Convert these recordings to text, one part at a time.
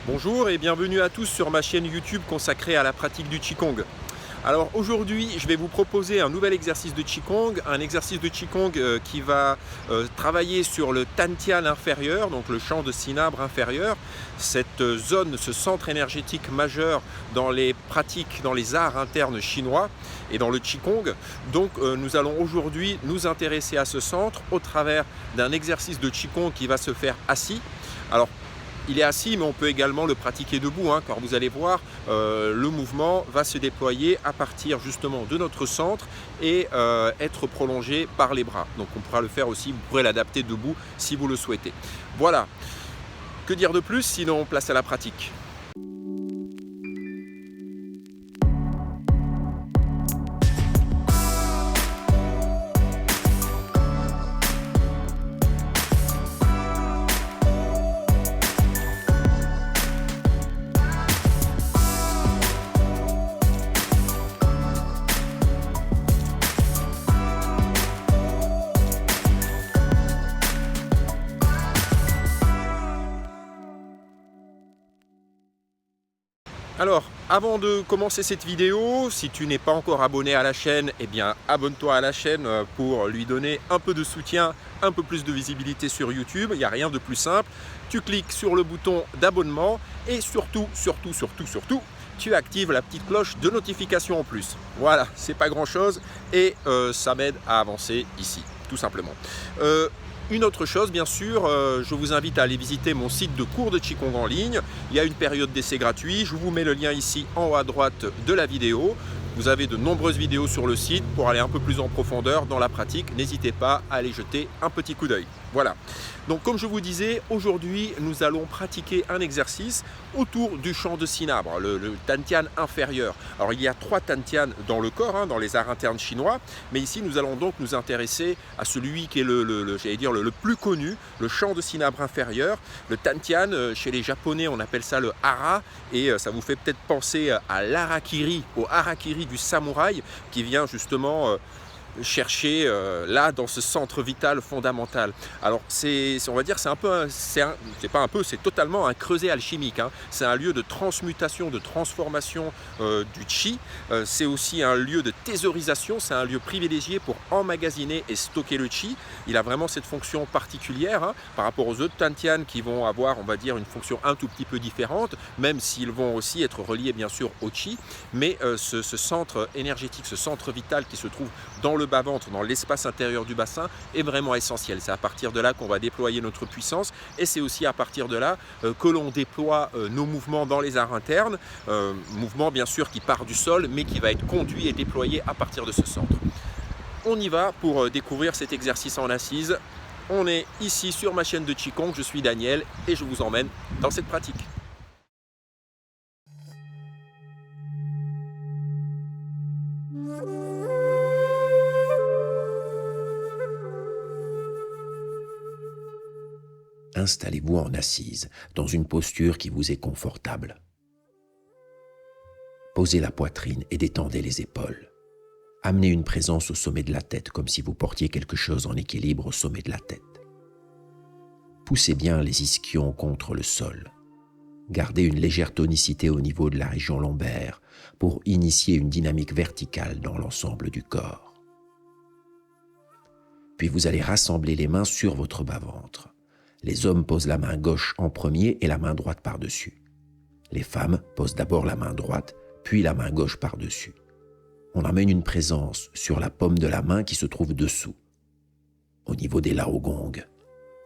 Bonjour et bienvenue à tous sur ma chaîne YouTube consacrée à la pratique du Qigong. Alors aujourd'hui, je vais vous proposer un nouvel exercice de Qigong, un exercice de Qigong qui va travailler sur le Dantian inférieur, donc le champ de cinabre inférieur, cette zone, ce centre énergétique majeur dans les pratiques, dans les arts internes chinois et dans le Qigong. Donc nous allons aujourd'hui nous intéresser à ce centre au travers d'un exercice de Qigong qui va se faire assis. Alors, il est assis, mais on peut également le pratiquer debout, car vous allez voir, le mouvement va se déployer à partir justement de notre centre et être prolongé par les bras. Donc on pourra le faire aussi, vous pourrez l'adapter debout si vous le souhaitez. Voilà, que dire de plus, sinon place à la pratique. Alors, avant de commencer cette vidéo, si tu n'es pas encore abonné à la chaîne, eh bien abonne-toi à la chaîne pour lui donner un peu de soutien, un peu plus de visibilité sur YouTube. Il n'y a rien de plus simple. Tu cliques sur le bouton d'abonnement et surtout, tu actives la petite cloche de notification en plus. Voilà, c'est pas grand chose et ça m'aide à avancer ici, tout simplement. Une autre chose, bien sûr, je vous invite à aller visiter mon site de cours de Qigong en ligne. Il y a une période d'essai gratuit. Je vous mets le lien ici en haut à droite de la vidéo. Vous avez de nombreuses vidéos sur le site pour aller un peu plus en profondeur dans la pratique. N'hésitez pas à aller jeter un petit coup d'œil. Voilà. Donc comme je vous disais, aujourd'hui nous allons pratiquer un exercice autour du champ de cinabre, le Dantian inférieur. Alors il y a 3 Dantian dans le corps, dans les arts internes chinois, mais ici nous allons donc nous intéresser à celui qui est le plus connu, le champ de cinabre inférieur. Le Dantian, chez les Japonais on appelle ça le hara, et ça vous fait peut-être penser à l'harakiri, au harakiri du samouraï qui vient justement chercher là dans ce centre vital fondamental. Alors on va dire c'est totalement un creuset alchimique, C'est un lieu de transmutation, de transformation du chi. C'est aussi un lieu de thésaurisation, c'est un lieu privilégié pour emmagasiner et stocker le chi. Il a vraiment cette fonction particulière par rapport aux autres Dantian qui vont avoir, on va dire, une fonction un tout petit peu différente, même s'ils vont aussi être reliés bien sûr au chi. Mais ce centre énergétique, ce centre vital qui se trouve dans le bas-ventre, dans l'espace intérieur du bassin, est vraiment essentiel. C'est à partir de là qu'on va déployer notre puissance et c'est aussi à partir de là que l'on déploie nos mouvements dans les arts internes, mouvement bien sûr qui part du sol mais qui va être conduit et déployé à partir de ce centre. On y va pour découvrir cet exercice en assise. On est ici sur ma chaîne de Qigong, je suis Daniel et je vous emmène dans cette pratique. Installez-vous en assise, dans une posture qui vous est confortable. Posez la poitrine et détendez les épaules. Amenez une présence au sommet de la tête, comme si vous portiez quelque chose en équilibre au sommet de la tête. Poussez bien les ischions contre le sol. Gardez une légère tonicité au niveau de la région lombaire pour initier une dynamique verticale dans l'ensemble du corps. Puis vous allez rassembler les mains sur votre bas-ventre. Les hommes posent la main gauche en premier et la main droite par-dessus. Les femmes posent d'abord la main droite, puis la main gauche par-dessus. On amène une présence sur la paume de la main qui se trouve dessous, au niveau des laogong,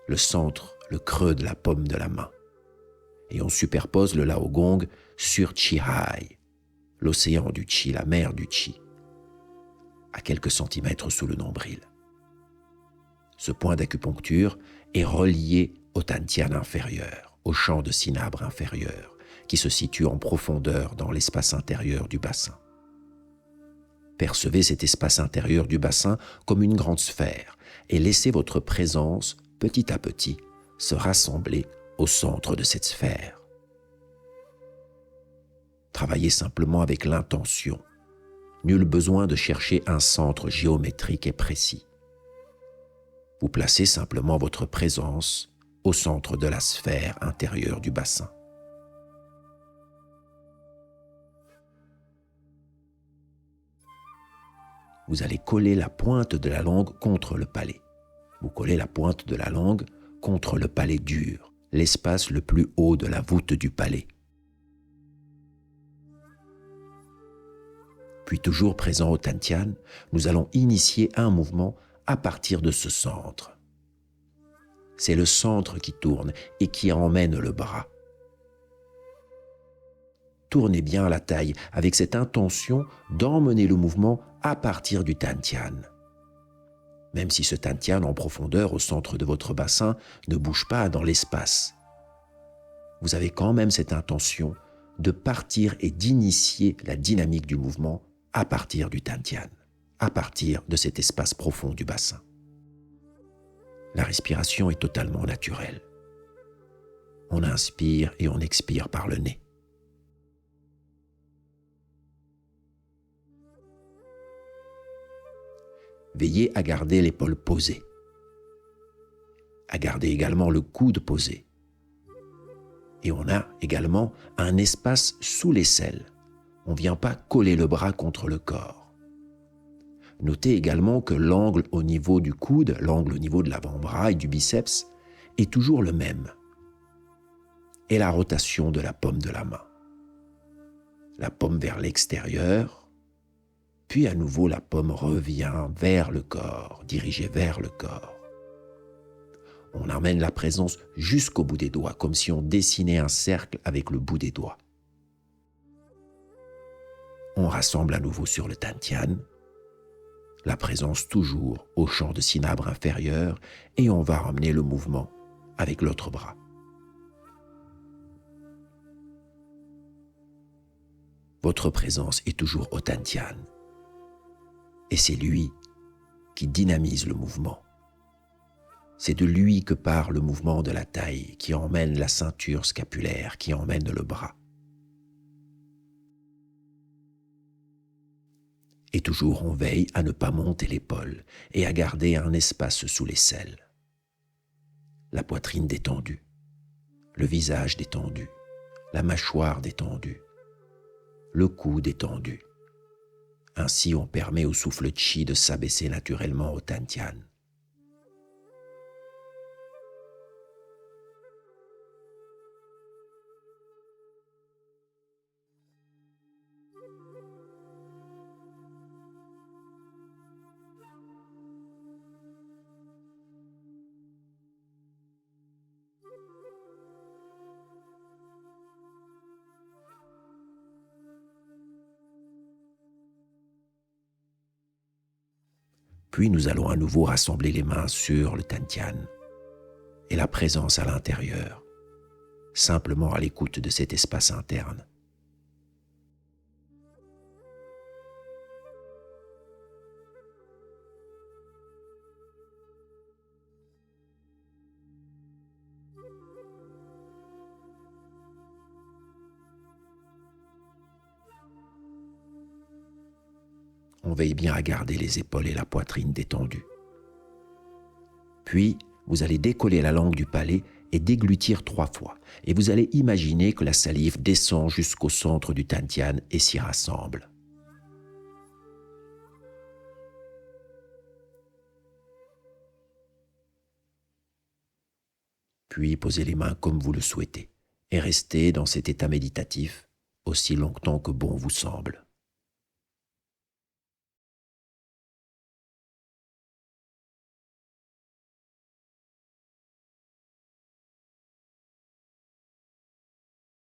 le centre, le creux de la paume de la main. Et on superpose le laogong sur Chi-hai, l'océan du Chi, la mer du Chi, à quelques centimètres sous le nombril. Ce point d'acupuncture est relié au Dantian inférieur, au champ de cinabre inférieur, qui se situe en profondeur dans l'espace intérieur du bassin. Percevez cet espace intérieur du bassin comme une grande sphère et laissez votre présence, petit à petit, se rassembler au centre de cette sphère. Travaillez simplement avec l'intention. Nul besoin de chercher un centre géométrique et précis. Vous placez simplement votre présence au centre de la sphère intérieure du bassin. vous allez coller la pointe de la langue contre le palais. Vous collez la pointe de la langue contre le palais dur, l'espace le plus haut de la voûte du palais. Puis toujours présent au Tantian, nous allons initier un mouvement à partir de ce centre. C'est le centre qui tourne et qui emmène le bras. Tournez bien la taille avec cette intention d'emmener le mouvement à partir du Tantian. Même si ce Tantian en profondeur au centre de votre bassin ne bouge pas dans l'espace, vous avez quand même cette intention de partir et d'initier la dynamique du mouvement à partir du Tantian, à partir de cet espace profond du bassin. La respiration est totalement naturelle. On inspire et on expire par le nez. Veillez à garder l'épaule posée, à garder également le coude posé. Et on a également un espace sous l'aisselle. On ne vient pas coller le bras contre le corps. Notez également que l'angle au niveau du coude, l'angle au niveau de l'avant-bras et du biceps est toujours le même. Et la rotation de la paume de la main. La paume vers l'extérieur, puis à nouveau la paume revient vers le corps, dirigée vers le corps. On amène la présence jusqu'au bout des doigts, comme si on dessinait un cercle avec le bout des doigts. On rassemble à nouveau sur le Tantian, la présence toujours au champ de cinabre inférieur, et on va ramener le mouvement avec l'autre bras. Votre présence est toujours au Tantian, et c'est lui qui dynamise le mouvement. C'est de lui que part le mouvement de la taille, qui emmène la ceinture scapulaire, qui emmène le bras. Et toujours on veille à ne pas monter l'épaule et à garder un espace sous l'aisselle. La poitrine détendue, le visage détendu, la mâchoire détendue, le cou détendu. Ainsi on permet au souffle chi de s'abaisser naturellement au Tantian. Puis nous allons à nouveau rassembler les mains sur le Tantian et la présence à l'intérieur, simplement à l'écoute de cet espace interne. On veille bien à garder les épaules et la poitrine détendues. Puis, vous allez décoller la langue du palais et déglutir 3 fois. Et vous allez imaginer que la salive descend jusqu'au centre du Tantian et s'y rassemble. Puis, posez les mains comme vous le souhaitez et restez dans cet état méditatif aussi longtemps que bon vous semble.